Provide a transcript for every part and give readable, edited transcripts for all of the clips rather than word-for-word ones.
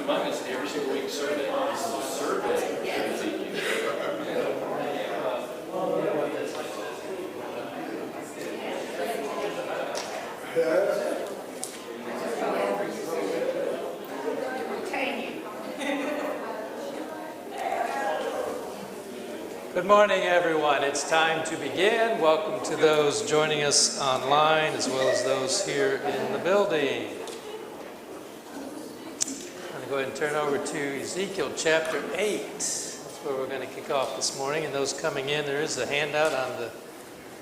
remind us every single week survey. This is a survey of Ezekiel. Good morning, everyone. It's time to begin. Welcome to those joining us online as well as those here in the building. I'm going to go ahead and turn over to Ezekiel chapter 8. That's where we're going to kick off this morning. And those coming in, there is a handout on the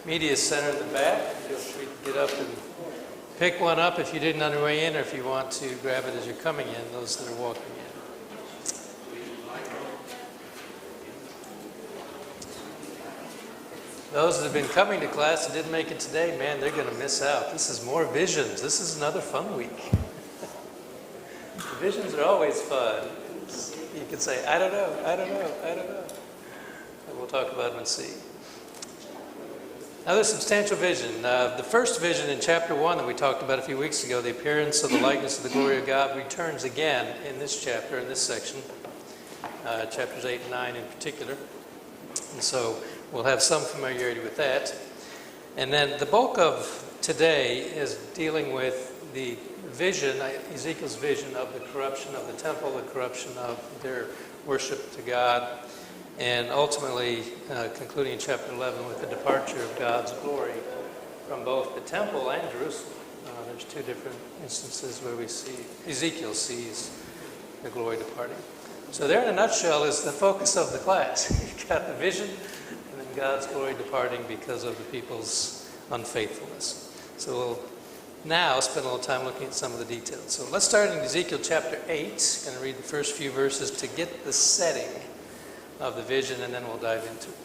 media center in the back. Feel free to get up and pick one up if you didn't on your way in, or if you want to grab it as you're coming in, those that are walking in. Those that have been coming to class and didn't make it today, man, they're going to miss out. This is more visions. This is another fun week. The visions are always fun. You can say, I don't know. And we'll talk about them and see. Another substantial vision. The first vision in chapter 1 that we talked about a few weeks ago, the appearance of the likeness of the glory of God, returns again in this chapter, in this section, chapters 8 and 9 in particular. And so we'll have some familiarity with that. And then the bulk of today is dealing with the vision, Ezekiel's vision of the corruption of the temple, the corruption of their worship to God, and ultimately concluding in chapter 11 with the departure of God's glory from both the temple and Jerusalem. There's two different instances where we see Ezekiel sees the glory departing. So there in a nutshell is the focus of the class. You've got the vision, God's glory departing because of the people's unfaithfulness. So we'll now spend a little time looking at some of the details. So let's start in Ezekiel chapter 8. I'm going to read the first few verses to get the setting of the vision, and then we'll dive into it.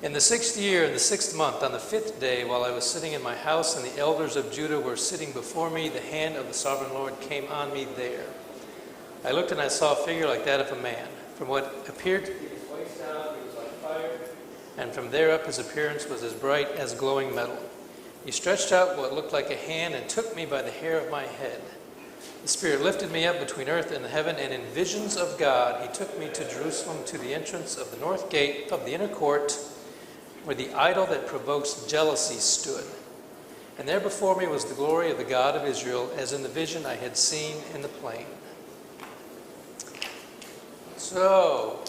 In the 6th year, in the 6th month, on the 5th day, while I was sitting in my house and the elders of Judah were sitting before me, the hand of the sovereign Lord came on me there. I looked and I saw a figure like that of a man. From what appeared to be his waist down, he was like fire, and from there up his appearance was as bright as glowing metal. He stretched out what looked like a hand and took me by the hair of my head. The Spirit lifted me up between earth and heaven, and in visions of God he took me to Jerusalem, to the entrance of the north gate of the inner court, where the idol that provokes jealousy stood. And there before me was the glory of the God of Israel, as in the vision I had seen in the plain. So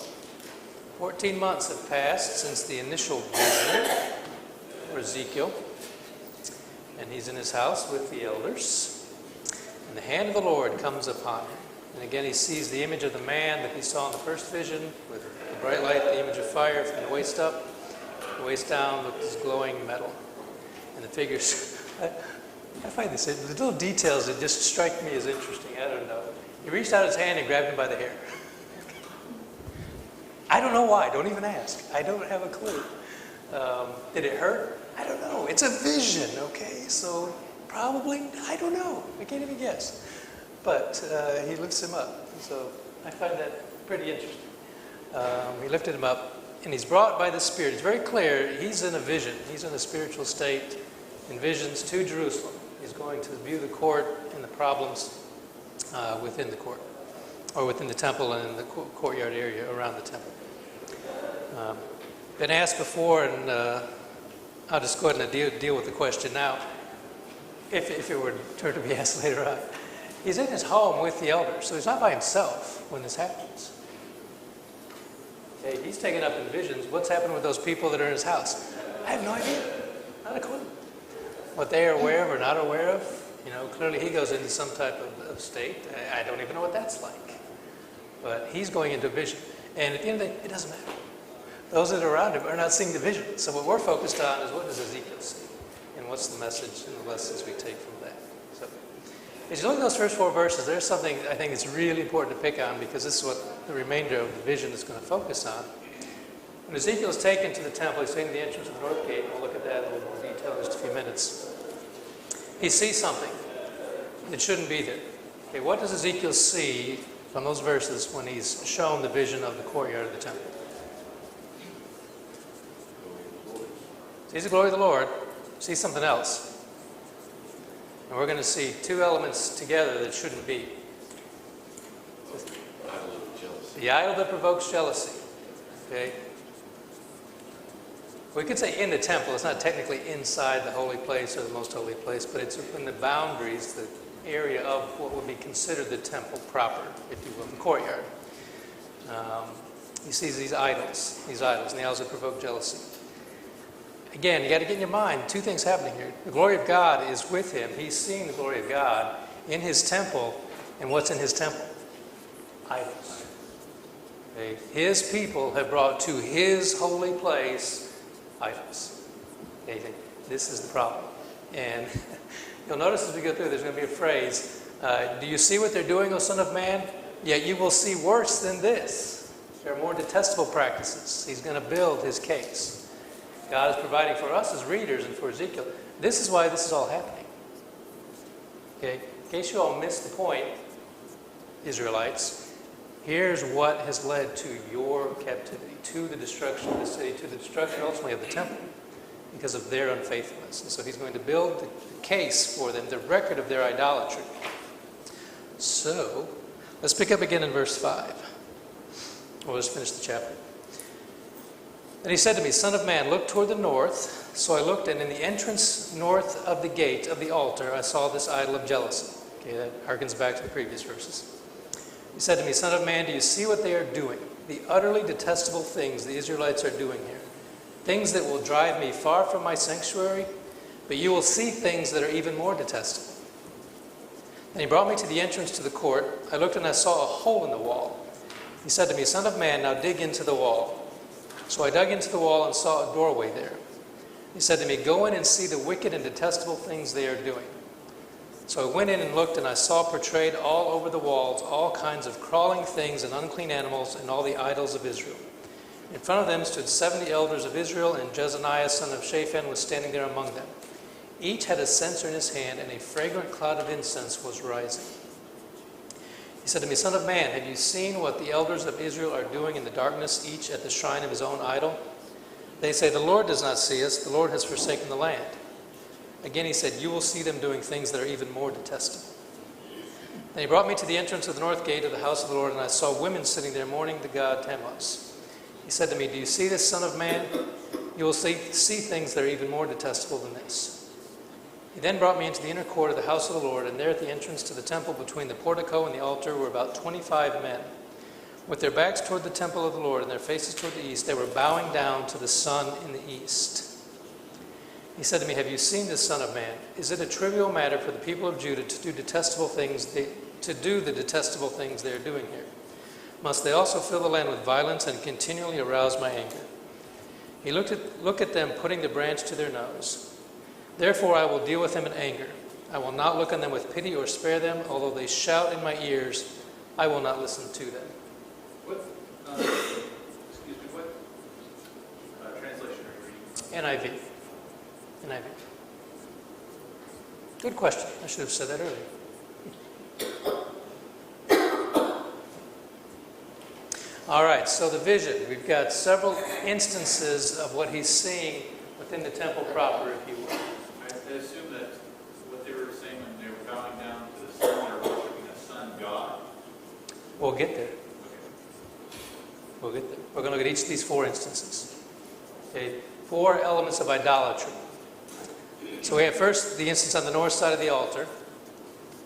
14 months have passed since the initial vision for Ezekiel, and he's in his house with the elders, and the hand of the Lord comes upon him. And again he sees the image of the man that he saw in the first vision, with the bright light, the image of fire from the waist up. The waist down looked as glowing metal. And the figures, I find this, the little details that just strike me as interesting. I don't know. He reached out his hand and grabbed him by the hair. I don't know why. Don't even ask. I don't have a clue. Did it hurt? I don't know. It's a vision, okay? So probably, I don't know. I can't even guess. But he lifts him up. So I find that pretty interesting. He lifted him up, and he's brought by the Spirit. It's very clear he's in a vision. He's in a spiritual state in visions to Jerusalem. He's going to view the court and the problems within the court, or within the temple and in the courtyard area around the temple. Been asked before, and I'll just go ahead and deal with the question now, if it were to be asked later on. He's in his home with the elders, so he's not by himself when this happens. Okay, he's taken up in visions. What's happened with those people that are in his house? I have no idea. Not a clue. What they are aware of or not aware of, clearly he goes into some type of state. I don't even know what that's like. But he's going into a vision. And at the end of the day, it doesn't matter. Those that are around him are not seeing the vision. So what we're focused on is, what does Ezekiel see? And what's the message and the lessons we take from that? So as you look at those first 4 verses, there's something I think it's really important to pick on, because this is what the remainder of the vision is going to focus on. When Ezekiel is taken to the temple, he's taken to the entrance of the north gate. We'll look at that in a little more detail in just a few minutes. He sees something that shouldn't be there. Okay, what does Ezekiel see from those verses when he's shown the vision of the courtyard of the temple? Sees the glory of the Lord, sees something else. And we're going to see 2 elements together that shouldn't be. The idol that provokes jealousy. Okay? We could say in the temple. It's not technically inside the holy place or the most holy place, but it's within the boundaries, the area of what would be considered the temple proper, if you will, the courtyard. He sees these idols, and the idols that provoke jealousy. Again, you got to get in your mind, two things happening here. The glory of God is with him. He's seeing the glory of God in his temple, and what's in his temple? Idols. Okay? His people have brought to his holy place idols. Okay? This is the problem. And you'll notice as we go through, there's going to be a phrase, do you see what they're doing, O Son of Man? Yet you will see worse than this. There are more detestable practices. He's going to build his case. God is providing for us as readers and for Ezekiel. This is why this is all happening. Okay? In case you all missed the point, Israelites, here's what has led to your captivity, to the destruction of the city, to the destruction ultimately of the temple, because of their unfaithfulness. And so he's going to build the case for them, the record of their idolatry. So, let's pick up again in verse 5. We'll just finish the chapter. And he said to me, Son of man, look toward the north. So I looked, and in the entrance north of the gate of the altar, I saw this idol of jealousy. Okay, that harkens back to the previous verses. He said to me, Son of man, do you see what they are doing? The utterly detestable things the Israelites are doing here. Things that will drive me far from my sanctuary, but you will see things that are even more detestable. And he brought me to the entrance to the court. I looked, and I saw a hole in the wall. He said to me, Son of man, now dig into the wall. So I dug into the wall and saw a doorway there. He said to me, Go in and see the wicked and detestable things they are doing. So I went in and looked, and I saw portrayed all over the walls all kinds of crawling things and unclean animals and all the idols of Israel. In front of them stood 70 elders of Israel, and Jezaniah, son of Shaphan, was standing there among them. Each had a censer in his hand, and a fragrant cloud of incense was rising. He said to me, Son of man, have you seen what the elders of Israel are doing in the darkness, each at the shrine of his own idol? They say, The Lord does not see us. The Lord has forsaken the land. Again he said, You will see them doing things that are even more detestable. Then he brought me to the entrance of the north gate of the house of the Lord, and I saw women sitting there mourning the god Tammuz. He said to me, Do you see this, Son of man? You will see things that are even more detestable than this. He then brought me into the inner court of the house of the Lord, and there at the entrance to the temple between the portico and the altar were about 25 men. With their backs toward the temple of the Lord and their faces toward the east, they were bowing down to the sun in the east. He said to me, Have you seen this, Son of man? Is it a trivial matter for the people of Judah to do the detestable things they are doing here? Must they also fill the land with violence and continually arouse my anger? He look at them putting the branch to their nose. Therefore I will deal with them in anger. I will not look on them with pity or spare them. Although they shout in my ears, I will not listen to them. What translation are you reading from? NIV. Good question. I should have said that earlier. All right, so the vision. We've got several instances of what he's seeing within the temple proper, if you will. I assume that what they were saying when they were bowing down to the sun, they were worshiping the sun god. We'll get there. Okay. We'll get there. We're going to look at each of these four instances. Okay, 4 elements of idolatry. So we have first the instance on the north side of the altar,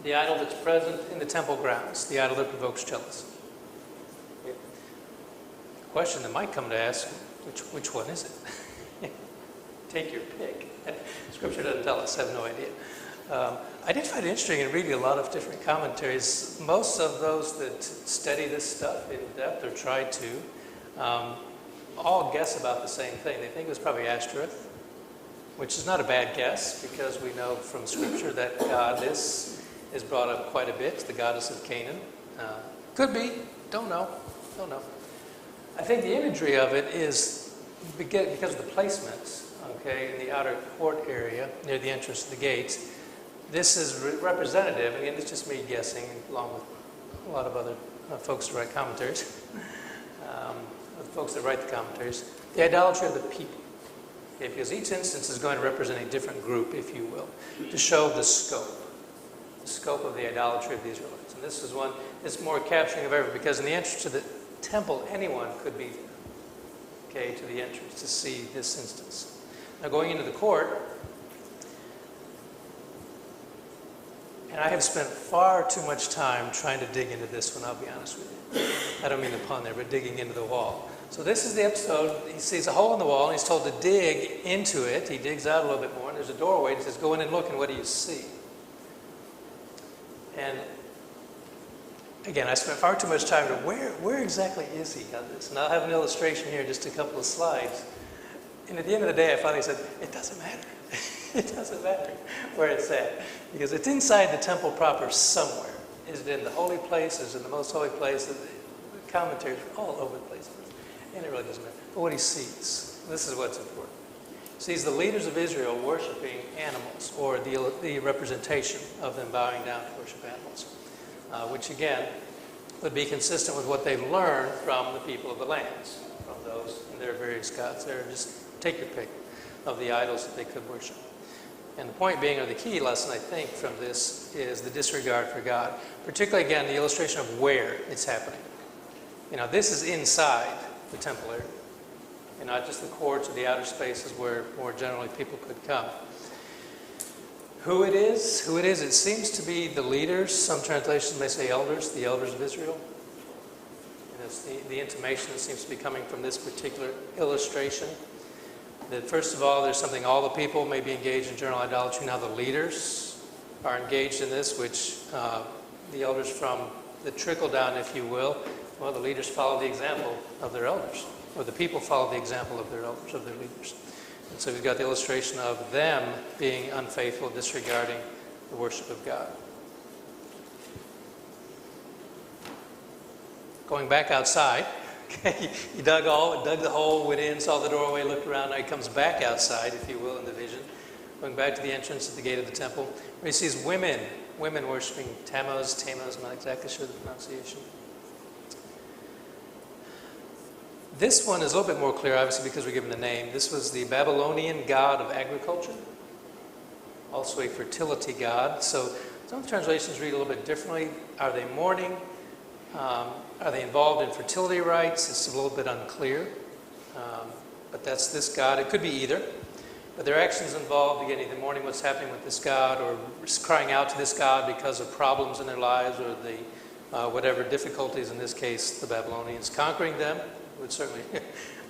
the idol that's present in the temple grounds, the idol that provokes jealousy. Okay. The question that might come to ask, which one is it? Take your pick. Scripture doesn't tell us. I have no idea. I did find it interesting in reading a lot of different commentaries. Most of those that study this stuff in depth or try to all guess about the same thing. They think it was probably Ashtoreth, which is not a bad guess because we know from Scripture that goddess is brought up quite a bit, the goddess of Canaan. Could be. Don't know. I think the imagery of it is because of the placement. Okay, in the outer court area near the entrance to the gates. This is representative, and it's just me guessing, along with a lot of other folks that write commentaries, the folks that write the commentaries, the idolatry of the people. Okay, because each instance is going to represent a different group, if you will, to show the scope of the idolatry of the Israelites. And this is one that's more capturing of everything, because in the entrance to temple, anyone could be there, okay, to the entrance to see this instance. Now going into the court, and I have spent far too much time trying to dig into this one, I'll be honest with you. I don't mean the pun there, but digging into the wall. So this is the episode. He sees a hole in the wall, and he's told to dig into it. He digs out a little bit more, and there's a doorway. He says, go in and look, and what do you see? And again, I spent far too much time to where exactly is he on this? And I'll have an illustration here, just a couple of slides. And at the end of the day, I finally said, it doesn't matter. It doesn't matter where it's at. Because it's inside the temple proper somewhere. Is it in the holy place? Is it in the most holy place? The commentaries are all over the place. And it really doesn't matter. But what he sees, this is what's important. He sees the leaders of Israel worshiping animals, or the representation of them bowing down to worship animals. Which again, would be consistent with what they've learned from the people of the lands, from those and their various gods. There, just take your pick of the idols that they could worship. And the point being, or the key lesson, I think, from this is the disregard for God. Particularly, again, the illustration of where it's happening. You know, this is inside the temple area, and not just the courts or the outer spaces where more generally people could come. Who it is, it seems to be the leaders. Some translations may say elders, the elders of Israel. And it's the intimation that seems to be coming from this particular illustration. That first of all, there's something all the people may be engaged in general idolatry. Now the leaders are engaged in this, which the elders from the trickle down, if you will, well, the leaders follow the example of their elders, or the people follow the example of their elders, of their leaders. And so we've got the illustration of them being unfaithful, disregarding the worship of God. Going back outside, okay, he dug the hole, went in, saw the doorway, looked around. Now he comes back outside, if you will, in the vision. Going back to the entrance at the gate of the temple, where he sees women worshiping Tammuz, I'm not exactly sure the pronunciation. This one is a little bit more clear, obviously, because we're given the name. This was the Babylonian god of agriculture, also a fertility god. So some of the translations read a little bit differently. Are they mourning? Are they involved in fertility rites? It's a little bit unclear. But that's this god. It could be either. But their actions involved, again, either mourning what's happening with this god, or crying out to this god because of problems in their lives, or the whatever difficulties, in this case, the Babylonians conquering them. Would certainly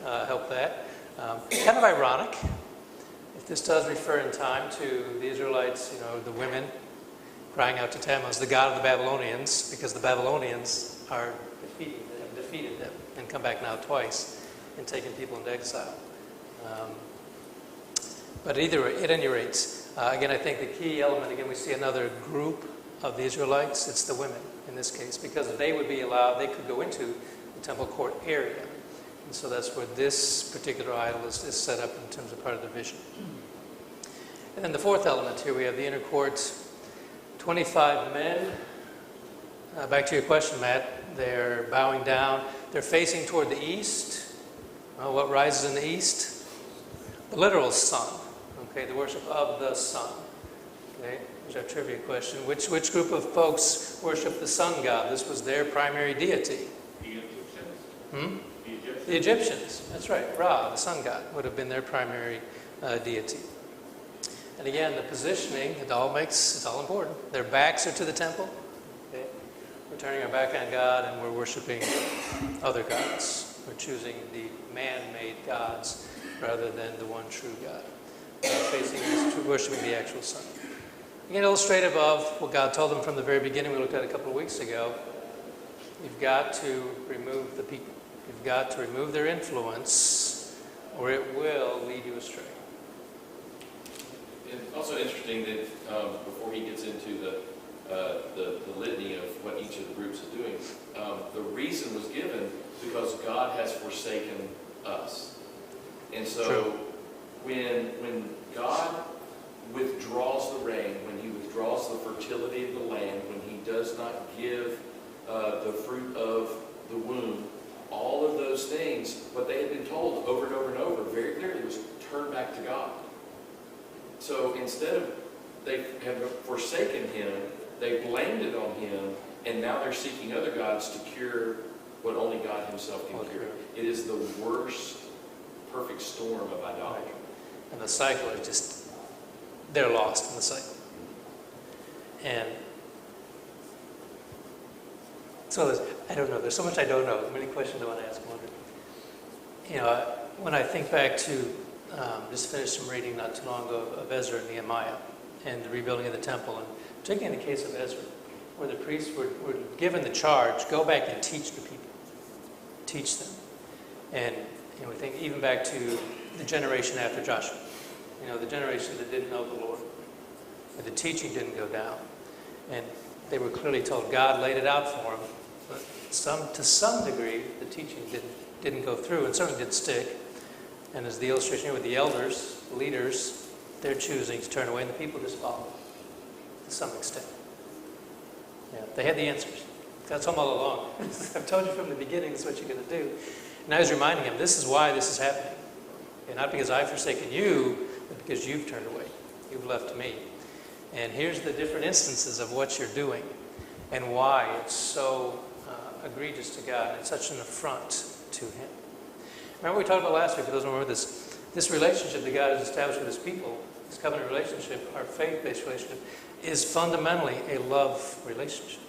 help that. Kind of ironic, if this does refer in time to the Israelites, the women crying out to Tammuz, the god of the Babylonians, because the Babylonians have defeated them and come back now twice and taken people into exile. But at any rate, again, I think the key element, again, we see another group of the Israelites. It's the women in this case, because they would be allowed, they could go into the temple court area. And so that's where this particular idol is set up in terms of part of the vision. And then the fourth element here, we have the inner court, 25 men. Back to your question, Matt. They're bowing down. They're facing toward the east. What rises in the east? The literal sun. Okay, the worship of the sun. Okay, there's our trivia question. Which group of folks worship the sun god? This was their primary deity. The Egyptians. Hmm? The Egyptians, that's right. Ra, the sun god, would have been their primary deity. And again, the positioning, it's all important. Their backs are to the temple. Okay? We're turning our back on God, and we're worshiping other gods. We're choosing the man-made gods rather than the one true God. Worshiping the actual sun. Again, illustrative of what God told them from the very beginning, we looked at a couple of weeks ago. You've got to remove the people. You've got to remove their influence, or it will lead you astray. It's also interesting that before he gets into the litany of what each of the groups is doing, the reason was given because God has forsaken us. And so True. when God withdraws the rain, when he withdraws the fertility of the land, when he does not give the fruit of the womb, all of those things, what they had been told over and over and over very clearly was turn back to God. So instead of they have forsaken him, they blamed it on him, and now they're seeking other gods to cure what only God himself can cure. It is the worst perfect storm of idolatry. And the cycle is just, they're lost in the cycle. And so I don't know. There's so much I don't know. There's many questions I want to ask. You know, when I think back to, just finished some reading not too long ago of Ezra and Nehemiah and the rebuilding of the temple, and particularly in the case of Ezra, where the priests were given the charge, go back and teach the people. Teach them. And you know, we think even back to the generation after Joshua. You know, the generation that didn't know the Lord. And the teaching didn't go down. And they were clearly told God laid it out for them. But to some degree, the teaching didn't go through, and certainly didn't stick. And as the illustration here with the elders, the leaders, they're choosing to turn away, and the people just follow to some extent. Yeah, they had the answers. That's them all along. I've told you from the beginning, this is what you're going to do. And I was reminding him, this is why this is happening. And not because I've forsaken you, but because you've turned away. You've left me. And here's the different instances of what you're doing and why it's so egregious to God and it's such an affront to him. Remember we talked about last week, for those who remember this relationship that God has established with his people, this covenant relationship, our faith-based relationship, is fundamentally a love relationship.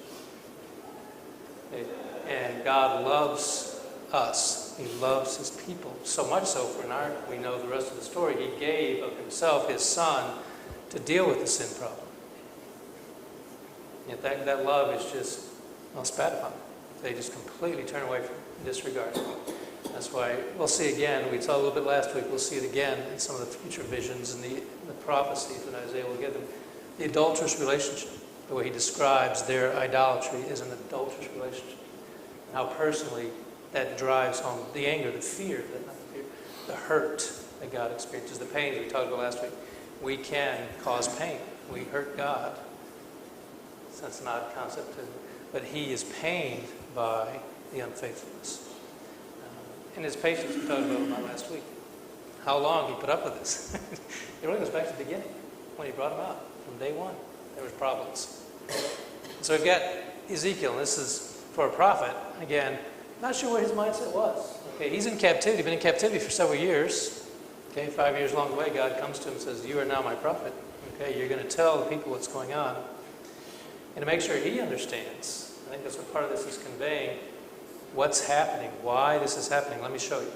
And God loves us. He loves his people. So much so, we know the rest of the story, he gave of himself, his son, to deal with the sin problem. Yet that love is just, well, spat upon. They just completely turn away from it, disregard it. That's why we'll see again, we saw a little bit last week, we'll see it again in some of the future visions and the prophecies that Isaiah will give them. The adulterous relationship, the way he describes their idolatry is an adulterous relationship. And how personally that drives home the anger, the fear, the hurt that God experiences, the pain we talked about last week. We can cause pain. We hurt God. That's not a concept, but he is pained by the unfaithfulness. And his patience, we talked about last week. How long he put up with this. It really goes back to the beginning, when he brought him out. From day one, there was problems. So we've got Ezekiel, and this is for a prophet. Again, not sure what his mindset was. Okay, he's in captivity, been in captivity for several years. Okay, 5 years along the way, God comes to him and says, you are now my prophet. Okay, you're going to tell the people what's going on. And to make sure he understands, I think that's what part of this is conveying, what's happening, why this is happening. Let me show you.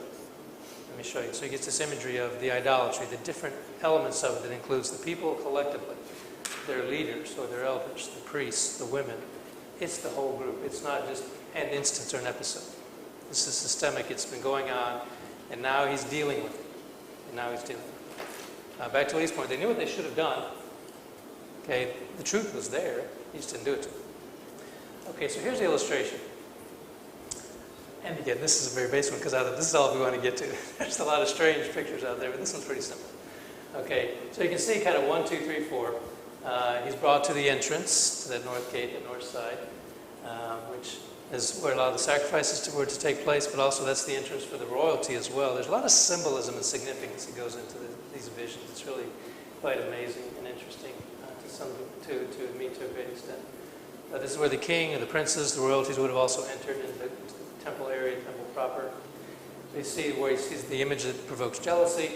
Let me show you. So he gets this imagery of the idolatry, the different elements of it that includes the people collectively, their leaders or their elders, the priests, the women. It's the whole group. It's not just an instance or an episode. This is systemic. It's been going on, and now he's dealing with it. And now he's dealing with it. Back to Lee's point, they knew what they should have done. Okay, the truth was there. He just didn't do it to them. Okay, so here's the illustration. And again, this is a very basic one because this is all we want to get to. There's a lot of strange pictures out there, but this one's pretty simple. Okay, so you can see kind of 1, 2, 3, 4. He's brought to the entrance, to that north gate, the north side, which is where a lot of the sacrifices were to take place, but also that's the entrance for the royalty as well. There's a lot of symbolism and significance that goes into these visions. It's really quite amazing and interesting to me to a great extent. This is where the king and the princes, the royalties would have also entered into the temple area, temple proper. So you see where he sees the image that provokes jealousy.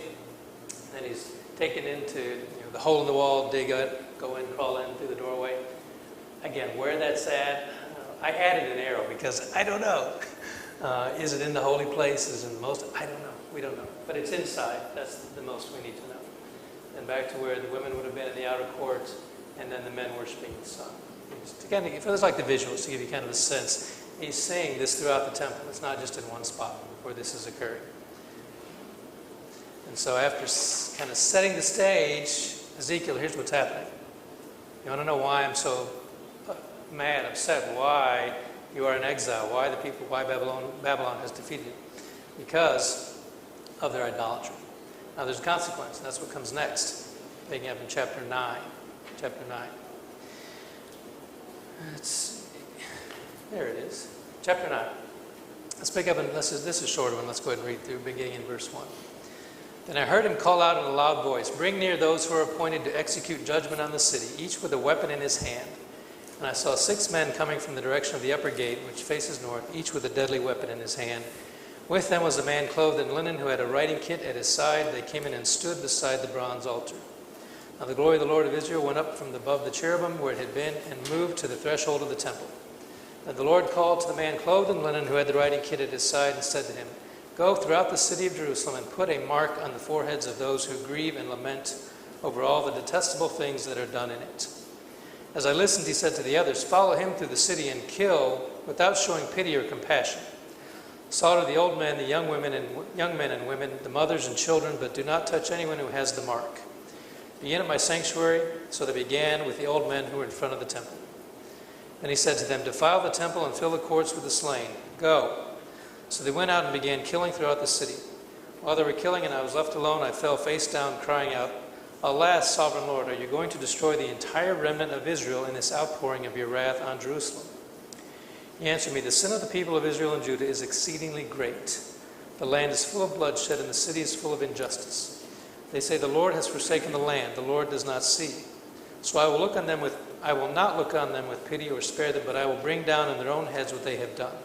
Then he's taken into the hole in the wall, dig it, go in, crawl in through the doorway. Again, where that's at, I added an arrow because I don't know. Is it in the holy place? Is it in the most? I don't know. We don't know. But it's inside. That's the most we need to know. And back to where the women would have been in the outer court, and then the men worshiping the sun. Again, it feels like the visuals to give you kind of a sense. He's seeing this throughout the temple. It's not just in one spot where this is occurring. And so after kind of setting the stage, Ezekiel, here's what's happening. You want to know why I'm so mad, upset, why you are in exile, why the people, why Babylon has defeated you? Because of their idolatry. Now there's a consequence, and that's what comes next. Picking up in chapter 9. Chapter 9. There it is. Chapter 9. Let's pick up, and this is a shorter one. Let's go ahead and read through, beginning in verse 1. Then I heard him call out in a loud voice, bring near those who are appointed to execute judgment on the city, each with a weapon in his hand. And I saw 6 men coming from the direction of the upper gate, which faces north, each with a deadly weapon in his hand. With them was a man clothed in linen who had a writing kit at his side. They came in and stood beside the bronze altar. Now the glory of the Lord of Israel went up from above the cherubim where it had been and moved to the threshold of the temple. And the Lord called to the man clothed in linen who had the writing kit at his side and said to him, "Go throughout the city of Jerusalem and put a mark on the foreheads of those who grieve and lament over all the detestable things that are done in it." As I listened, he said to the others, "Follow him through the city and kill without showing pity or compassion. Slaughter the old men, the young men and women, the mothers and children, but do not touch anyone who has the mark. Begin at my sanctuary." So they began with the old men who were in front of the temple. Then he said to them, "Defile the temple and fill the courts with the slain. Go." So they went out and began killing throughout the city. While they were killing and I was left alone, I fell face down, crying out, "Alas, sovereign Lord, are you going to destroy the entire remnant of Israel in this outpouring of your wrath on Jerusalem?" He answered me, "The sin of the people of Israel and Judah is exceedingly great. The land is full of bloodshed and the city is full of injustice. They say, 'The Lord has forsaken the land. The Lord does not see.' So I will not look on them with pity or spare them, but I will bring down on their own heads what they have done."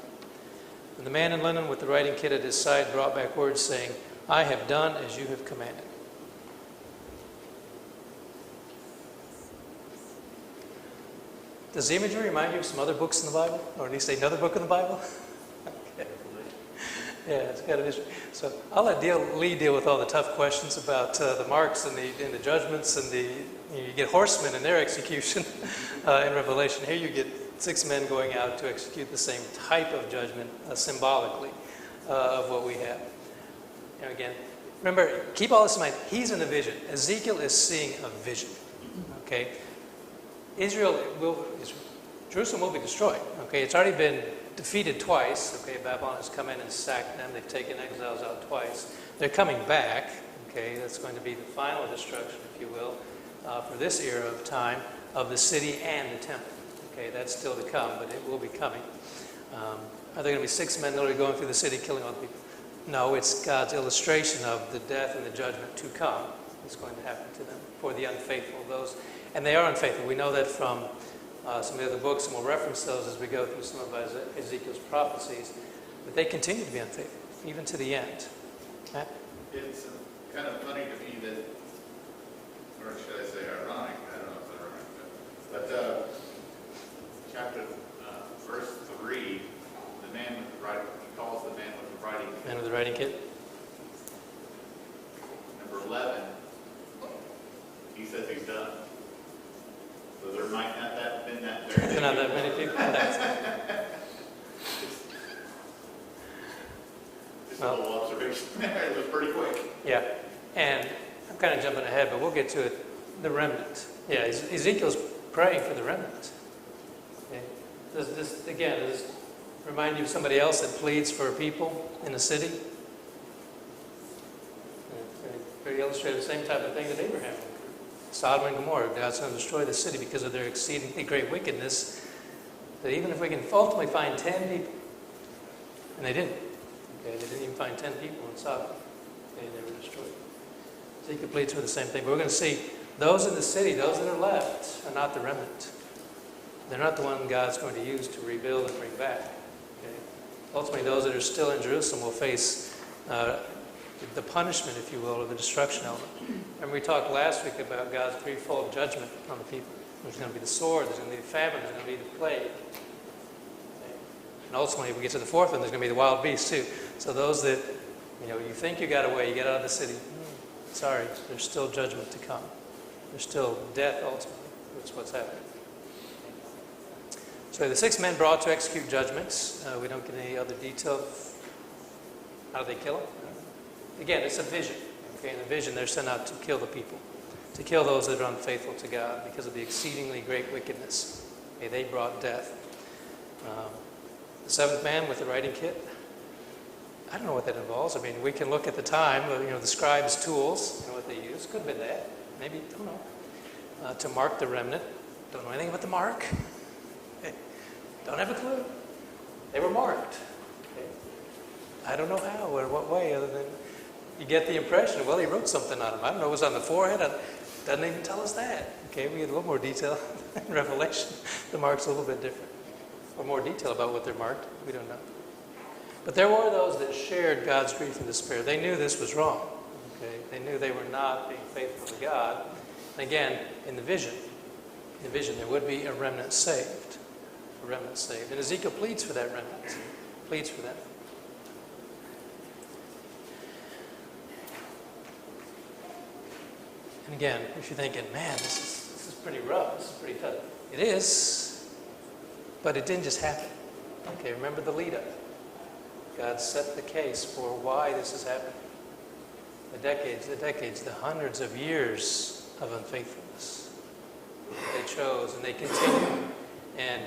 And the man in linen with the writing kit at his side brought back words saying, "I have done as you have commanded." Does the imagery remind you of some other books in the Bible? Or at least another book in the Bible? Okay. Yeah, it's kind of interesting. So I'll let Lee deal with all the tough questions about the marks and the judgments and you get horsemen in their execution in Revelation. Here you get 6 men going out to execute the same type of judgment symbolically of what we have. And again, remember, keep all this in mind. He's in a vision. Ezekiel is seeing a vision. Okay? Jerusalem will be destroyed. Okay, it's already been defeated twice. Okay, Babylon has come in and sacked them. They've taken exiles out twice. They're coming back. Okay, that's going to be the final destruction, if you will, for this era of time of the city and the temple. Okay, that's still to come, but it will be coming. Are there going to be 6 men literally going through the city killing all the people? No, it's God's illustration of the death and the judgment to come that's going to happen to them for the unfaithful. And they are unfaithful. We know that from some of the other books, and we'll reference those as we go through some of Ezekiel's prophecies, but they continue to be unfaithful, even to the end. Matt? It's kind of funny to me that, or should I say ironic, I don't know if it's ironic, but chapter, verse 3, the man with the writing, he calls the man with the writing. Man with the writing kit? Number 11, he says he's done. So there might not have been that very many. Not that many people. Just a little observation there. It was pretty quick. Yeah, and I'm kind of jumping ahead, but we'll get to it. The remnant. Yeah, Ezekiel's praying for the remnant. Okay. Does this remind you of somebody else that pleads for people in the city? Very illustrative, the same type of thing that Abraham did. Sodom and Gomorrah, God's going to destroy the city because of their exceedingly great wickedness, that even if we can ultimately find 10 people, and they didn't. Okay, they didn't even find 10 people in Sodom. Okay, they were destroyed. Ezekiel pleads for the same thing. But we're going to see those in the city, those that are left, are not the remnant. They're not the one God's going to use to rebuild and bring back. Okay? Ultimately, those that are still in Jerusalem will face the punishment, if you will, or the destruction element. And we talked last week about God's threefold judgment on the people. There's going to be the sword, there's going to be the famine, there's going to be the plague. Okay. And ultimately, if we get to the 4th one, there's going to be the wild beasts too. So those that, you think you got away, you get out of the city, sorry, there's still judgment to come. There's still death ultimately. That's what's happening. So the 6 men brought to execute judgments. We don't get any other detail. How do they kill them? Again, it's a vision. Okay, in the vision, they're sent out to kill the people, to kill those that are unfaithful to God because of the exceedingly great wickedness. Okay, they brought death. The 7th man with the writing kit. I don't know what that involves. I mean, we can look at the time, the scribes' tools, what they used. Could have been that. Maybe, don't know. To mark the remnant. Don't know anything about the mark. Okay. Don't have a clue. They were marked. Okay. I don't know how or what way, other than you get the impression, well, he wrote something on them. I don't know, it was on the forehead. doesn't even tell us that. Okay, we get a little more detail in Revelation. The mark's a little bit different. Or more detail about what they're marked. We don't know. But there were those that shared God's grief and despair. They knew this was wrong. Okay, they knew they were not being faithful to God. And again, in the vision, there would be a remnant saved. A remnant saved. And Ezekiel pleads for that remnant. Pleads for that. And again, if you're thinking, man, this is pretty rough, this is pretty tough. It is, but it didn't just happen. Okay, remember the lead up. God set the case for why this is happening. The decades, the hundreds of years of unfaithfulness. They chose and they continue. And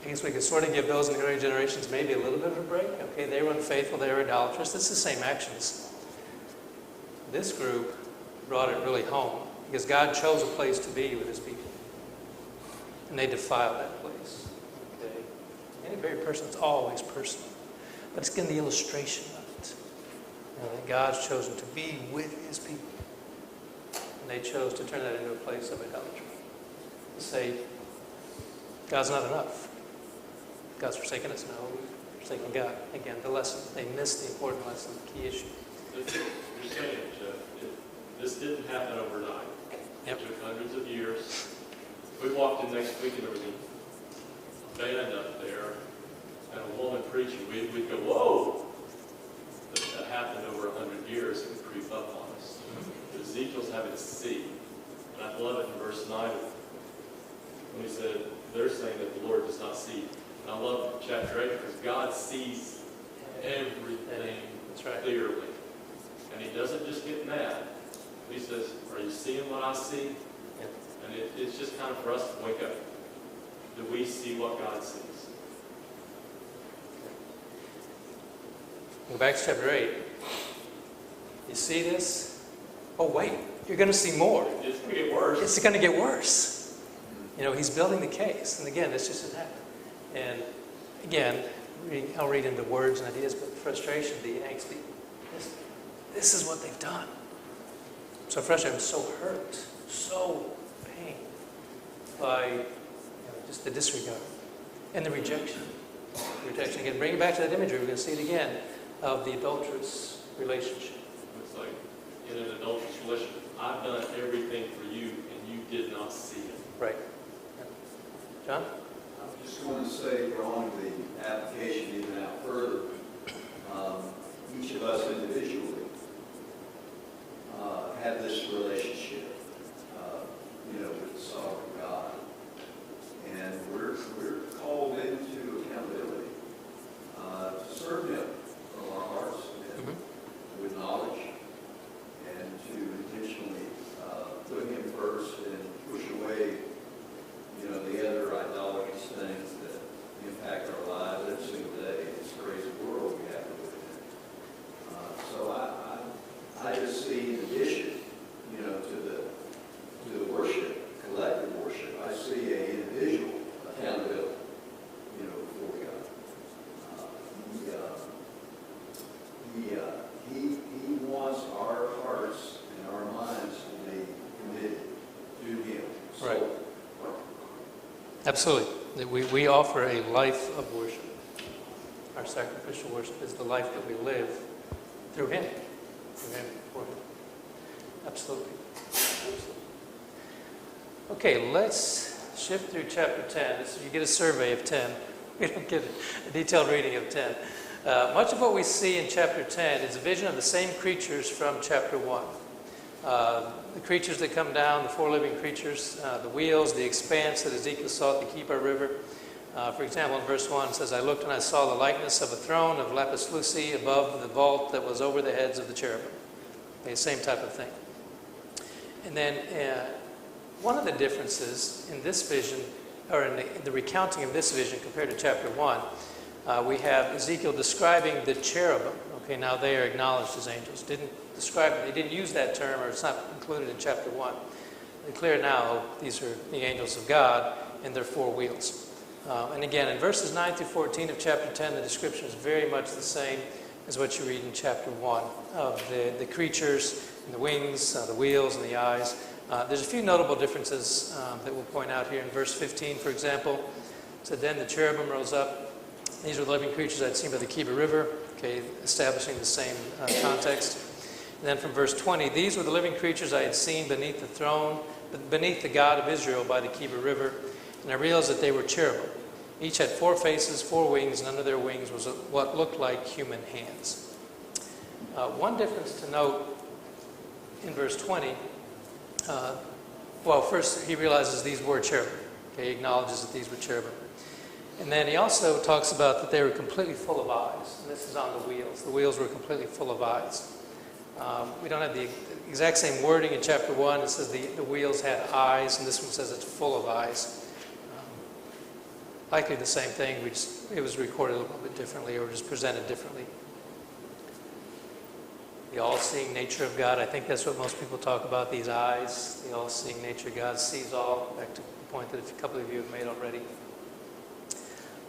I guess we could sort of give those in the early generations maybe a little bit of a break. Okay, they were unfaithful, they were idolatrous. It's the same actions. This group brought it really home because God chose a place to be with his people. And they defiled that place. Okay? Any very personal, it's always personal. But it's getting the illustration of it. You know, that God's chosen to be with his people. And they chose to turn that into a place of idolatry. To say, God's not enough. God's forsaken us. No, we've forsaken God. Again, the lesson. They missed the important lesson, the key issue. You're saying, Jeff, this didn't happen overnight. Yep. It took hundreds of years. We walked in next week and there was a band up there and a woman preaching. We'd go, whoa! That happened over 100 years. It would creep up on us. But Ezekiel's having to see. And I love it in verse 9 when he said, they're saying that the Lord does not see. And I love chapter 8 because God sees everything clearly. And he doesn't just get mad. He says, are you seeing what I see? Yep. And it's just kind of for us to wake up. Do we see what God sees? Go back to chapter 8. You see this? Oh, wait. You're going to see more. It's going to get worse. It's going to get worse. You know, he's building the case. And again, this just didn't happen. And again, I'll read into words and ideas, but the frustration, the angst, this is what they've done. So frustrated, I'm so hurt, so pained by just the disregard and the rejection. Again, bring it back to that imagery. We're going to see it again of the adulterous relationship. It's like in an adulterous relationship, I've done everything for you and you did not see it. Right. John? I just want to say, drawing the application even out further, each of us individually have this relationship, with the sovereign God, and we're called into accountability to serve Him from our hearts and with knowledge, and to intentionally put Him first and push away, the other idolatrous things that impact our lives every single day in this crazy world we have to live in. So I just see, in addition, to the worship, collective worship, I see an individual accountability, before God. He wants our hearts and our minds to be committed to Him. So, Right. Absolutely. We offer a life of worship. Our sacrificial worship is the life that we live through Him. Through Him, for Him. Absolutely. Okay, let's shift through chapter 10. You get a survey of 10. We don't get a detailed reading of 10. Much of what we see in chapter 10 is a vision of the same creatures from chapter 1. The creatures that come down, the four living creatures, the wheels, the expanse that Ezekiel saw at the Kebar River. For example, in verse 1 it says, I looked and I saw the likeness of a throne of lapis lazuli above the vault that was over the heads of the cherubim. Okay, same type of thing. And then one of the differences in this vision, or in the recounting of this vision compared to chapter 1, we have Ezekiel describing the cherubim. Okay, now they are acknowledged as angels. They didn't use that term, or it's not included in chapter 1. It's clear now these are the angels of God and their four wheels. And again, in verses 9 through 14 of chapter 10, the description is very much the same. is what you read in chapter 1 of the creatures and the wings, the wheels, and the eyes. There's a few notable differences that we'll point out here. In verse 15, for example, it said, "Then the cherubim rose up. These were the living creatures I'd seen by the Kiva River," okay, establishing the same context. And then from verse 20, "These were the living creatures I had seen beneath the throne, beneath the God of Israel by the Kiva River, and I realized that they were cherubim. Each had 4 faces, 4 wings, and under their wings was what looked like human hands." One difference to note in verse 20, first he realizes these were cherubim. Okay, he acknowledges that these were cherubim. And then he also talks about that they were completely full of eyes. And this is on the wheels. The wheels were completely full of eyes. We don't have the exact same wording in chapter 1. It says the wheels had eyes, and this one says it's full of eyes. Likely the same thing. It was recorded a little bit differently or just presented differently. The all-seeing nature of God, I think that's what most people talk about, these eyes. The all-seeing nature of God sees all, back to the point that a couple of you have made already.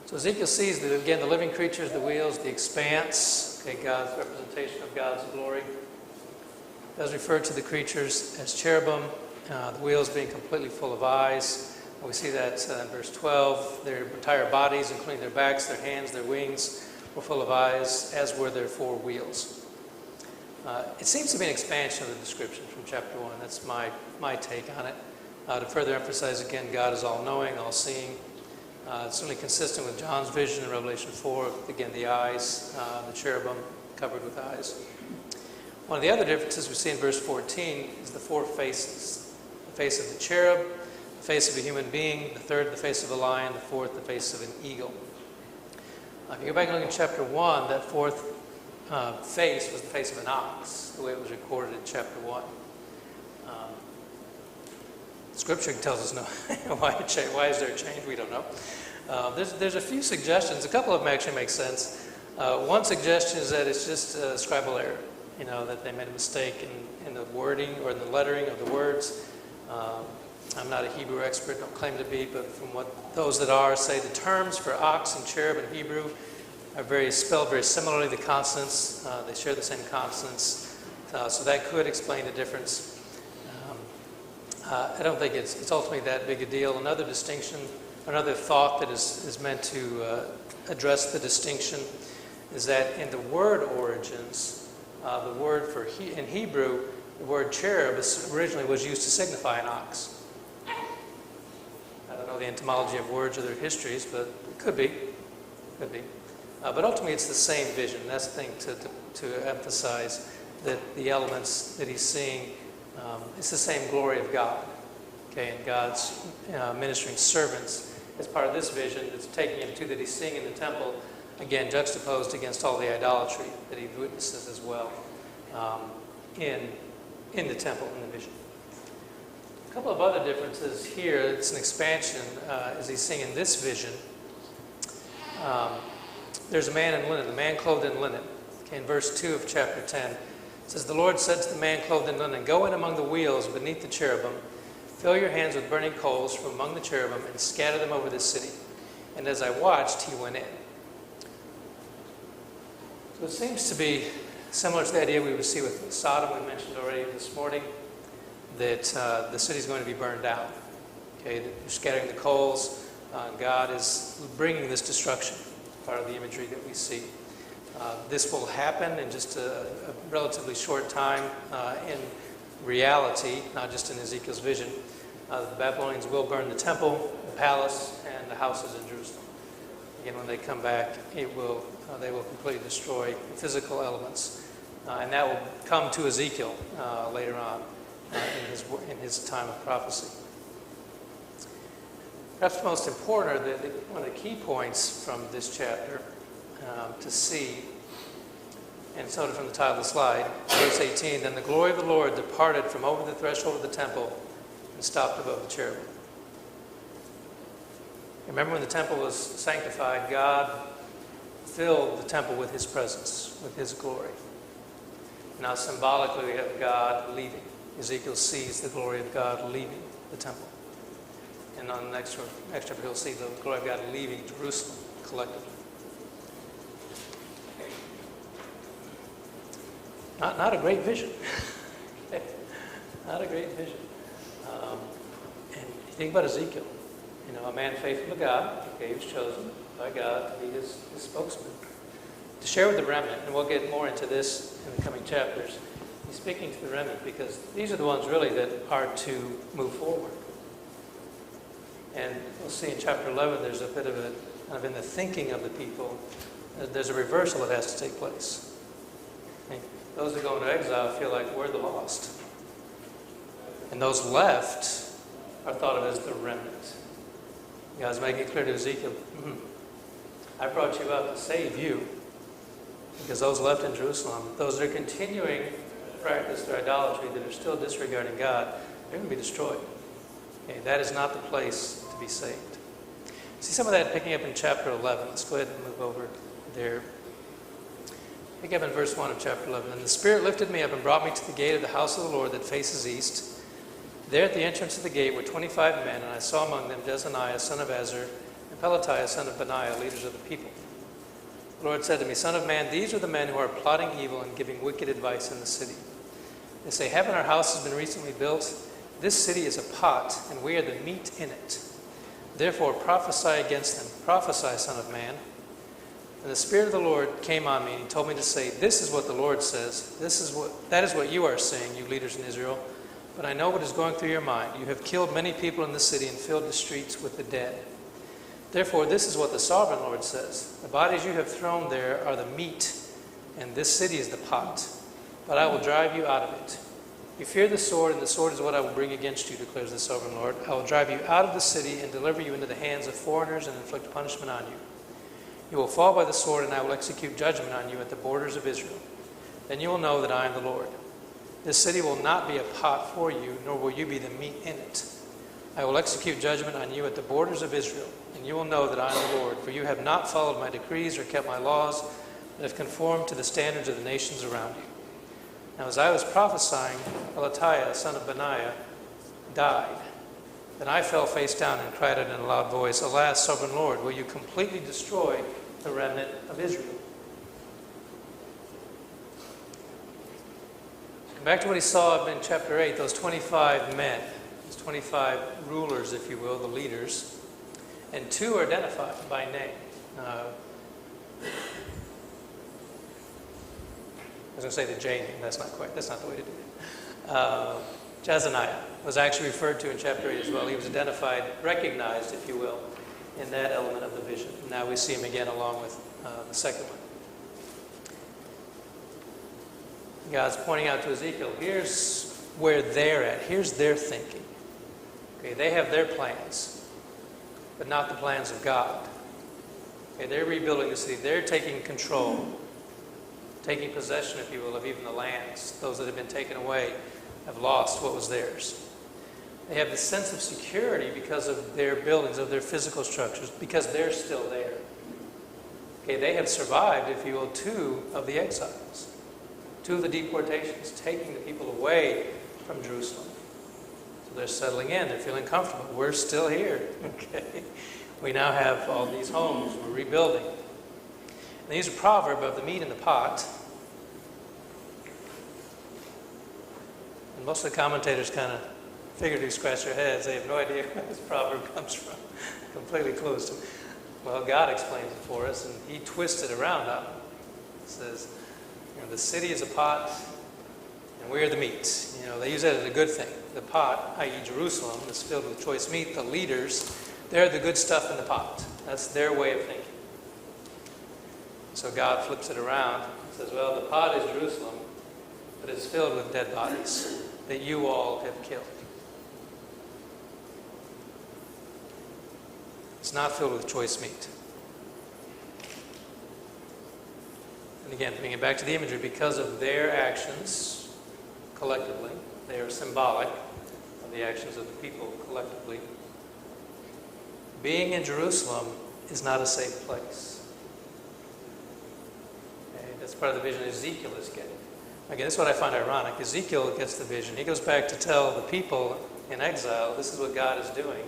So Ezekiel sees, again, the living creatures, the wheels, the expanse, okay, God's representation of God's glory. It does refer to the creatures as cherubim, the wheels being completely full of eyes. We see that in verse 12. Their entire bodies, including their backs, their hands, their wings, were full of eyes, as were their 4 wheels. It seems to be an expansion of the description from chapter 1. That's my take on it. To further emphasize, again, God is all-knowing, all-seeing. It's certainly consistent with John's vision in Revelation 4. Again, the eyes, the cherubim covered with eyes. One of the other differences we see in verse 14 is the 4 faces. The face of the cherub, the face of a human being, the third, the face of a lion, the fourth, the face of an eagle. If you go back and look in chapter 1, that 4th face was the face of an ox, the way it was recorded in chapter 1. Scripture tells us no. Why is there a change? We don't know. There's a few suggestions. A couple of them actually make sense. One suggestion is that it's just a scribal error, that they made a mistake in the wording or in the lettering of the words. I'm not a Hebrew expert, don't claim to be, but from what those that are say, the terms for ox and cherub in Hebrew are spelled very similarly. The consonants, they share the same consonants, so that could explain the difference. I don't think it's ultimately that big a deal. Another distinction, another thought that is meant to address the distinction is that in the word origins, the word in Hebrew, the word cherub originally was used to signify an ox. I don't know the etymology of words or their histories, but it could be. But ultimately, it's the same vision. That's the thing to emphasize, that the elements that he's seeing, it's the same glory of God. Okay, and God's ministering servants as part of this vision that's taking him to that he's seeing in the temple, again, juxtaposed against all the idolatry that he witnesses as well in the temple, in the vision. A couple of other differences here. It's an expansion as he's seeing in this vision. There's a man in linen, a man clothed in linen. Okay, in verse 2 of chapter 10, it says, "The Lord said to the man clothed in linen, go in among the wheels beneath the cherubim, fill your hands with burning coals from among the cherubim, and scatter them over the city. And as I watched, he went in." So it seems to be similar to the idea we would see with Sodom, we mentioned already this morning, that the city is going to be burned down. Okay, they're scattering the coals. God is bringing this destruction, part of the imagery that we see. This will happen in just a relatively short time in reality, not just in Ezekiel's vision. The Babylonians will burn the temple, the palace, and the houses in Jerusalem. Again, when they come back, they will completely destroy the physical elements. And that will come to Ezekiel later on in his time of prophecy. Perhaps most important, or one of the key points from this chapter to see, and it's noted from the title of the slide, verse 18, "Then the glory of the Lord departed from over the threshold of the temple and stopped above the cherubim." Remember, when the temple was sanctified, God filled the temple with his presence, with his glory. Now symbolically, we have God leaving. Ezekiel sees the glory of God leaving the temple. And on the next chapter, he'll see the glory of God leaving Jerusalem collectively. Not a great vision. Not a great vision. And you think about Ezekiel, a man faithful to God. Okay, he was chosen by God to be his spokesman, to share with the remnant, and we'll get more into this in the coming chapters. He's speaking to the remnant because these are the ones really that are to move forward. And we'll see in chapter 11, there's a bit of a, kind of in the thinking of the people, there's a reversal that has to take place. Okay? Those that go into exile feel like we're the lost. And those left are thought of as the remnant. God's making it clear to Ezekiel, I brought you out to save you. Because those left in Jerusalem, those that are continuing to practice their idolatry, that are still disregarding God, they're going to be destroyed. Okay, that is not the place to be saved. See some of that picking up in chapter 11. Let's go ahead and move over there. Pick up in verse 1 of chapter 11. And the Spirit lifted me up and brought me to the gate of the house of the Lord that faces east. There at the entrance of the gate were 25 men, and I saw among them Jezaniah, son of Azur, and Pelatiah, son of Benaiah, leaders of the people. The Lord said to me, Son of man, these are the men who are plotting evil and giving wicked advice in the city. They say, Haven't our houses been recently built? This city is a pot, and we are the meat in it. Therefore prophesy against them. Prophesy, son of man. And the Spirit of the Lord came on me, and he told me to say, This is what the Lord says. That is what you are saying, you leaders in Israel. But I know what is going through your mind. You have killed many people in the city and filled the streets with the dead. Therefore, this is what the sovereign Lord says. The bodies you have thrown there are the meat, and this city is the pot. But I will drive you out of it. You fear the sword, and the sword is what I will bring against you, declares the sovereign Lord. I will drive you out of the city and deliver you into the hands of foreigners and inflict punishment on you. You will fall by the sword, and I will execute judgment on you at the borders of Israel. Then you will know that I am the Lord. This city will not be a pot for you, nor will you be the meat in it. I will execute judgment on you at the borders of Israel, and you will know that I am the Lord, for you have not followed my decrees or kept my laws, but have conformed to the standards of the nations around you. Now as I was prophesying, Pelatiah, son of Benaiah, died. Then I fell face down and cried out in a loud voice, Alas, sovereign Lord, will you completely destroy the remnant of Israel? Back to what he saw in chapter 8, those 25 men, those 25 rulers, if you will, the leaders, and two are identified by name. I was going to say the J name, that's not the way to do it. Jezaniah was actually referred to in chapter 8 as well. He was identified, recognized, if you will, in that element of the vision. Now we see him again along with the second one. God's pointing out to Ezekiel, here's where they're at. Here's their thinking. Okay, they have their plans, but not the plans of God. Okay, they're rebuilding the city. They're taking control, taking possession, if you will, of even the lands. Those that have been taken away have lost what was theirs. They have the sense of security because of their buildings, of their physical structures, because they're still there. Okay, they have survived, if you will, 2 of the exiles. 2 of the deportations, taking the people away from Jerusalem. So they're settling in. They're feeling comfortable. We're still here. Okay, we now have all these homes. We're rebuilding. And they use a proverb of the meat in the pot. And most of the commentators kind of figuratively scratch their heads. They have no idea where this proverb comes from. Completely clueless to them. Well, God explains it for us, and he twists it around on them. It says, the city is a pot, and we are the meat. They use that as a good thing. The pot, i.e. Jerusalem, is filled with choice meat. The leaders, they're the good stuff in the pot. That's their way of thinking. So God flips it around and says, well, the pot is Jerusalem, but it's filled with dead bodies that you all have killed. It's not filled with choice meat. And again, bringing it back to the imagery, because of their actions collectively, they are symbolic of the actions of the people collectively. Being in Jerusalem is not a safe place. Okay, that's part of the vision Ezekiel is getting. Again, this is what I find ironic. Ezekiel gets the vision. He goes back to tell the people in exile, this is what God is doing.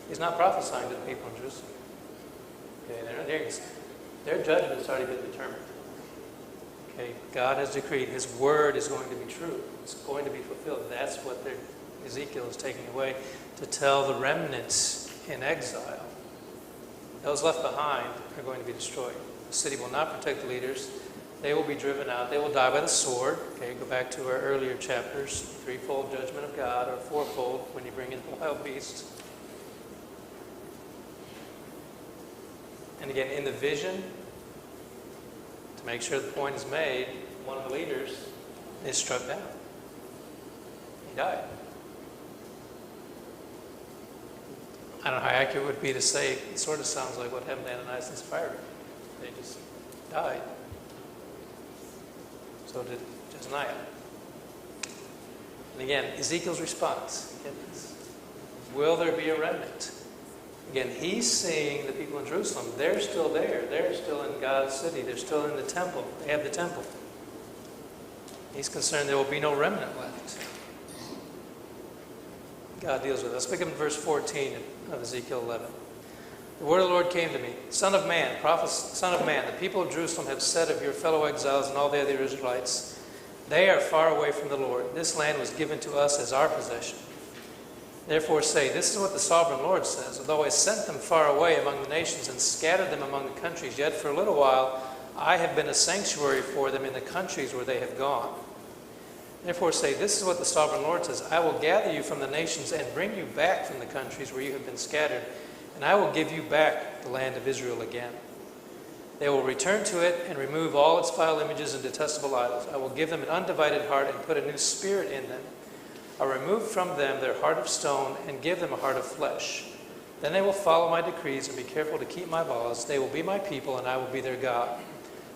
He's not prophesying to the people in Jerusalem. Okay, their judgment's already been determined. Okay, God has decreed His word is going to be true. It's going to be fulfilled. That's what Ezekiel is taking away to tell the remnants in exile. Those left behind are going to be destroyed. The city will not protect the leaders. They will be driven out. They will die by the sword. Okay, go back to our earlier chapters. Threefold judgment of God, or fourfold when you bring in the wild beasts. And again, in the vision, to make sure the point is made, one of the leaders is struck down. He died. I don't know how accurate it would be to say, it sort of sounds like what happened to Ananias and Sapphira. They just died. So did Jezaniah. And again, Ezekiel's response. Will there be a remnant? Again, he's seeing the people in Jerusalem. They're still there. They're still in God's city. They're still in the temple. They have the temple. He's concerned there will be no remnant left. God deals with us. Pick up in verse 14 of Ezekiel 11. The word of the Lord came to me. Son of man, son of man, the people of Jerusalem have said of your fellow exiles and all the other Israelites, they are far away from the Lord. This land was given to us as our possession. Therefore say, this is what the sovereign Lord says. Although I sent them far away among the nations and scattered them among the countries, yet for a little while I have been a sanctuary for them in the countries where they have gone. Therefore say, this is what the sovereign Lord says. I will gather you from the nations and bring you back from the countries where you have been scattered, and I will give you back the land of Israel again. They will return to it and remove all its vile images and detestable idols. I will give them an undivided heart and put a new spirit in them. I'll remove from them their heart of stone and give them a heart of flesh. Then they will follow my decrees and be careful to keep my laws. They will be my people and I will be their God.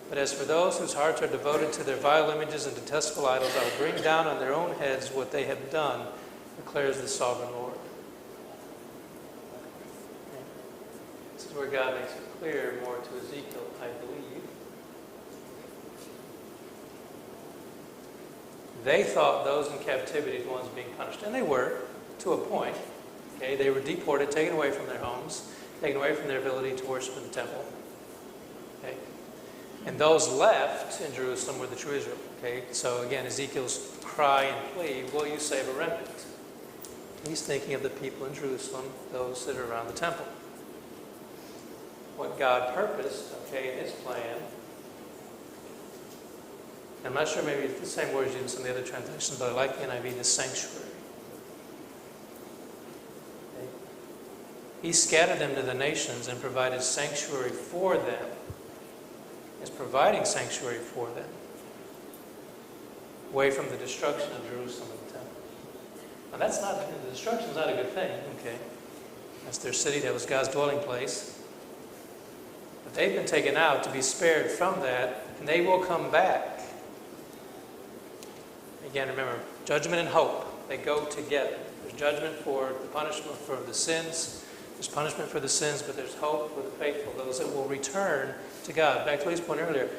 But as for those whose hearts are devoted to their vile images and detestable idols, I will bring down on their own heads what they have done, declares the sovereign Lord. This is where God makes it clear more to Ezekiel, I believe. They thought those in captivity were the ones being punished. And they were, to a point. Okay, they were deported, taken away from their homes, taken away from their ability to worship in the temple. Okay. And those left in Jerusalem were the true Israel. Okay, so again, Ezekiel's cry and plea, will you save a remnant? He's thinking of the people in Jerusalem, those that are around the temple. What God purposed, okay, in His plan. I'm not sure, maybe it's the same words used in some of the other translations, but I like the NIV, the sanctuary. Okay. He scattered them to the nations and provided sanctuary for them. Is providing sanctuary for them, away from the destruction of Jerusalem and the temple. Now the destruction is not a good thing, okay? That's their city, that was God's dwelling place. But they've been taken out to be spared from that, and they will come back. Again, remember, judgment and hope, they go together. There's judgment for the punishment for the sins. There's punishment for the sins, but there's hope for the faithful, those that will return to God. Back to Lee's point earlier,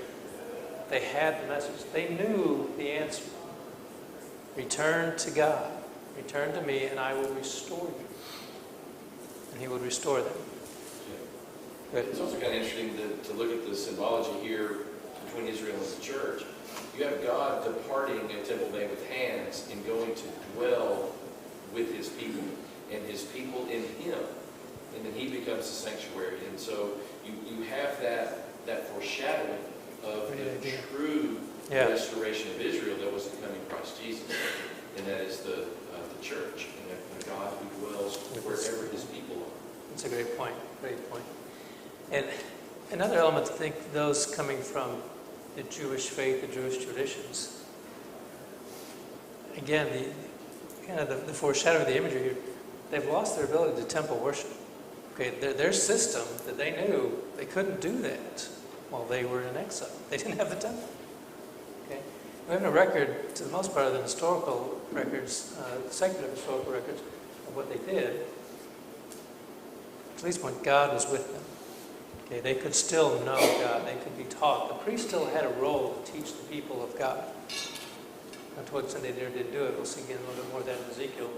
they had the message. They knew the answer. Return to God. Return to me, and I will restore you. And He would restore them. Good. It's also kind of interesting to look at the symbology here between Israel and the church. You have God departing a temple made with hands and going to dwell with His people, and His people in Him. And then He becomes the sanctuary. And so you have that foreshadowing of the true restoration of Israel that was to come in Christ Jesus. And that is the church, and the God who dwells wherever His people are. That's a great point. Great point. And another element to think, those coming from the Jewish faith, the Jewish traditions. Again, the foreshadowing of the imagery here, they've lost their ability to temple worship. Okay, their system that they knew, they couldn't do that while they were in exile. They didn't have the temple. Okay, we have no record, to the most part, of the historical records, secular historical records of what they did. At least when God was with them. Okay, they could still know God. They could be taught. The priest still had a role to teach the people of God. And to what extent they did do it, we'll see again a little bit more of that in Ezekiel.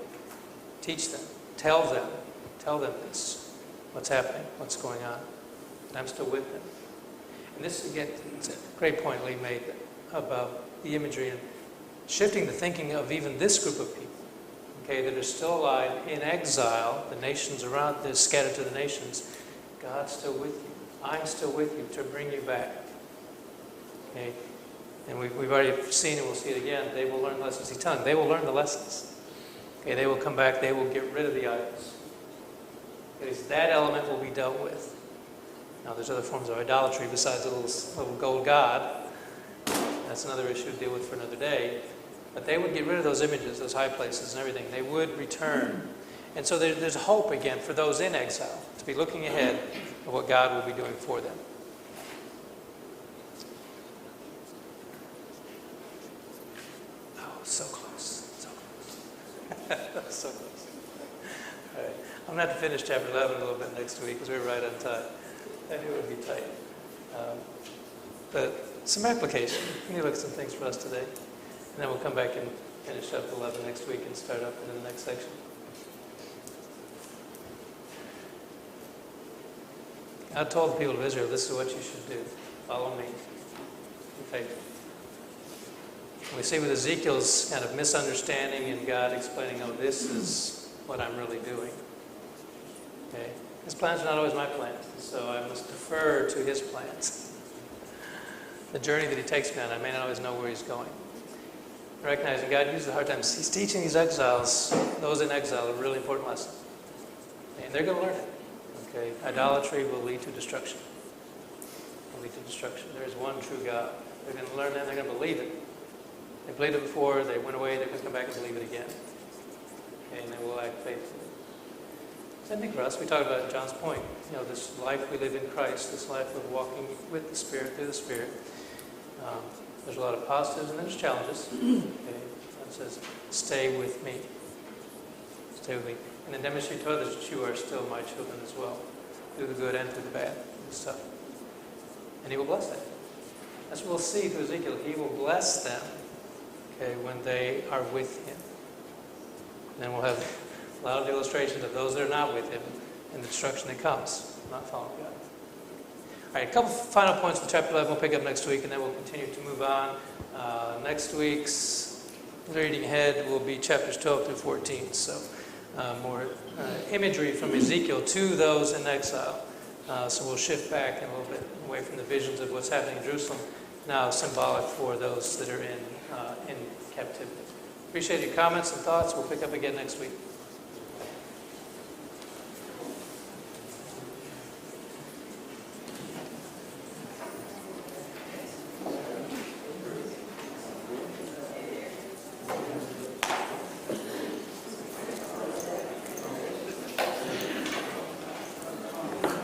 Teach them. Tell them this. What's happening, what's going on. And I'm still with them. And this, again, it's a great point Lee made. about the imagery and shifting the thinking of even this group of people, okay, that are still alive in exile, the nations around, they're scattered to the nations. God's still with you. I'm still with you to bring you back. Okay? And we've already seen, and we'll see it again, they will learn lessons. He's telling them, they will learn the lessons. Okay, they will come back, they will get rid of the idols. Because that element will be dealt with. Now, there's other forms of idolatry besides a little gold god. That's another issue to deal with for another day. But they would get rid of those images, those high places and everything. They would return. And so there's hope again for those in exile to be looking ahead of what God will be doing for them. Oh, so close. So close. So close. All right. I'm going to have to finish chapter 11 a little bit next week because we're right on time. I knew it would be tight. But some application. We need to look at some things for us today. And then we'll come back and finish up 11 next week and start up into the next section. God told the people of Israel, this is what you should do. Follow me. Be faithful. We see with Ezekiel's kind of misunderstanding and God explaining, oh, this is what I'm really doing. Okay? His plans are not always my plans, so I must defer to his plans. The journey that he takes me on, I may not always know where he's going. Recognizing God uses the hard times. He's teaching these exiles, those in exile, a really important lesson. And they're going to learn it. Okay? Idolatry will lead to destruction. Will lead to destruction. There is one true God. They're going to learn that, and they're going to believe it. They believed it before, they went away, they're going to come back and believe it again. Okay? And they will act faithfully. Same thing for us. We talked about John's point. You know, this life we live in Christ, this life of walking with the Spirit, through the Spirit. There's a lot of positives and there's challenges. Okay? It says, stay with me. Stay with me. And then demonstrate to others that you are still my children as well. Through the good and through the bad and stuff. And he will bless them. That's what we'll see through Ezekiel. He will bless them, okay, when they are with him. And then we'll have a lot of illustrations of those that are not with him and the destruction that comes, not following God. All right, a couple final points in chapter 11 we'll pick up next week, and then we'll continue to move on. Next week's reading ahead will be chapters 12 through 14, so more imagery from Ezekiel to those in exile. So we'll shift back a little bit away from the visions of what's happening in Jerusalem, now symbolic for those that are in captivity. Appreciate your comments and thoughts. We'll pick up again next week.